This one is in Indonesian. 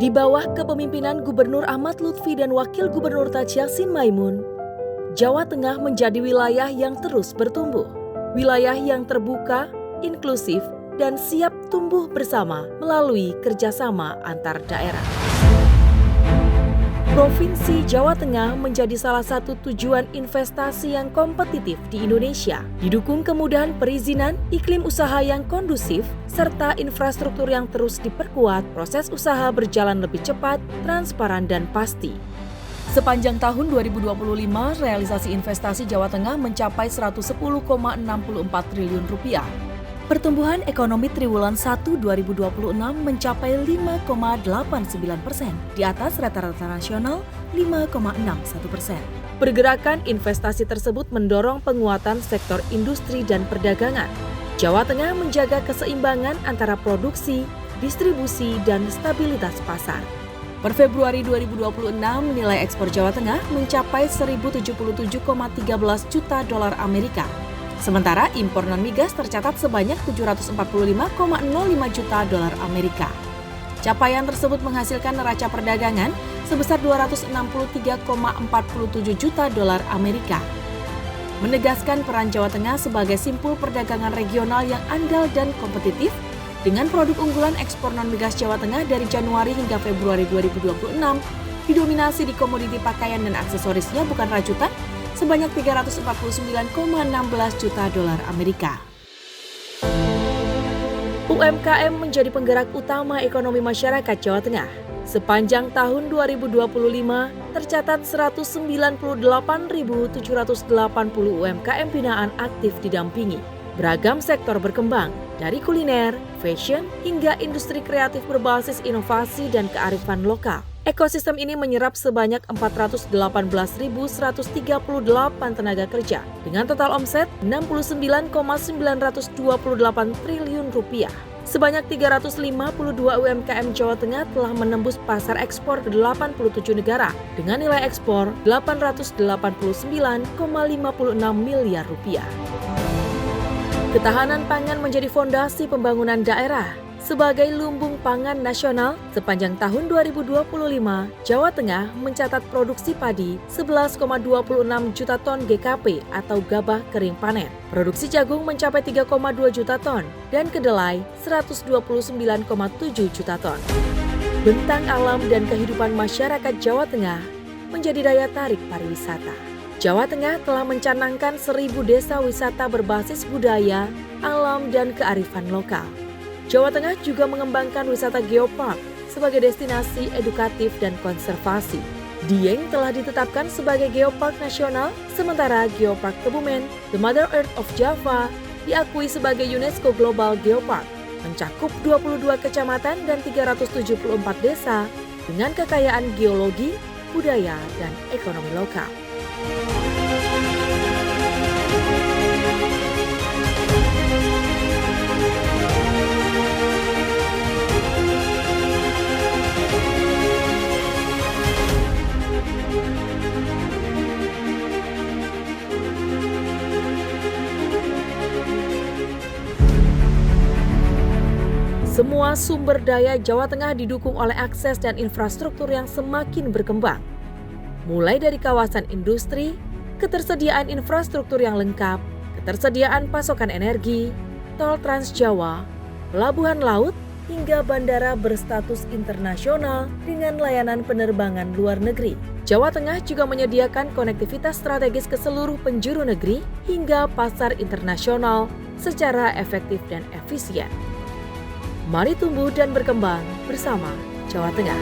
Di bawah kepemimpinan Gubernur Ahmad Lutfi dan Wakil Gubernur Taj Yassin Maimun, Jawa Tengah menjadi wilayah yang terus bertumbuh. Wilayah yang terbuka, inklusif, dan siap tumbuh bersama melalui kerjasama antar daerah. Provinsi Jawa Tengah menjadi salah satu tujuan investasi yang kompetitif di Indonesia, didukung kemudahan perizinan, iklim usaha yang kondusif, serta infrastruktur yang terus diperkuat. Proses usaha berjalan lebih cepat, transparan, dan pasti. Sepanjang tahun 2025, realisasi investasi Jawa Tengah mencapai 110,64 triliun rupiah. Pertumbuhan ekonomi triwulan 1 2026 mencapai 5,89%, di atas rata-rata nasional 5,61%. Pergerakan investasi tersebut mendorong penguatan sektor industri dan perdagangan. Jawa Tengah menjaga keseimbangan antara produksi, distribusi, dan stabilitas pasar. Per Februari 2026, nilai ekspor Jawa Tengah mencapai 1.077,13 juta dolar Amerika. Sementara impor non-migas tercatat sebanyak 745,05 juta dolar Amerika. Capaian tersebut menghasilkan neraca perdagangan sebesar 263,47 juta dolar Amerika. Menegaskan peran Jawa Tengah sebagai simpul perdagangan regional yang andal dan kompetitif, dengan produk unggulan ekspor non-migas Jawa Tengah dari Januari hingga Februari 2026 didominasi di komoditi pakaian dan aksesorisnya bukan rajutan sebanyak 349,16 juta dolar Amerika. UMKM menjadi penggerak utama ekonomi masyarakat Jawa Tengah. Sepanjang tahun 2025, tercatat 198.780 UMKM binaan aktif didampingi. Beragam sektor berkembang, dari kuliner, fashion, hingga industri kreatif berbasis inovasi dan kearifan lokal. Ekosistem ini menyerap sebanyak 418.138 tenaga kerja dengan total omset 69,928 triliun rupiah. Sebanyak 352 UMKM Jawa Tengah telah menembus pasar ekspor ke 87 negara dengan nilai ekspor 889,56 miliar rupiah. Ketahanan pangan menjadi fondasi pembangunan daerah. Sebagai lumbung pangan nasional, sepanjang tahun 2025, Jawa Tengah mencatat produksi padi 11,26 juta ton GKP atau gabah kering panen. Produksi jagung mencapai 3,2 juta ton dan kedelai 129,7 juta ton. Bentang alam dan kehidupan masyarakat Jawa Tengah menjadi daya tarik pariwisata. Jawa Tengah telah mencanangkan 1.000 desa wisata berbasis budaya, alam, dan kearifan lokal. Jawa Tengah juga mengembangkan wisata geopark sebagai destinasi edukatif dan konservasi. Dieng telah ditetapkan sebagai geopark nasional, sementara Geopark Kebumen, The Mother Earth of Java, diakui sebagai UNESCO Global Geopark, mencakup 22 kecamatan dan 374 desa dengan kekayaan geologi, budaya, dan ekonomi lokal. Semua sumber daya Jawa Tengah didukung oleh akses dan infrastruktur yang semakin berkembang. Mulai dari kawasan industri, ketersediaan infrastruktur yang lengkap, ketersediaan pasokan energi, tol Trans Jawa, pelabuhan laut, hingga bandara berstatus internasional dengan layanan penerbangan luar negeri. Jawa Tengah juga menyediakan konektivitas strategis ke seluruh penjuru negeri hingga pasar internasional secara efektif dan efisien. Mari tumbuh dan berkembang bersama Jawa Tengah.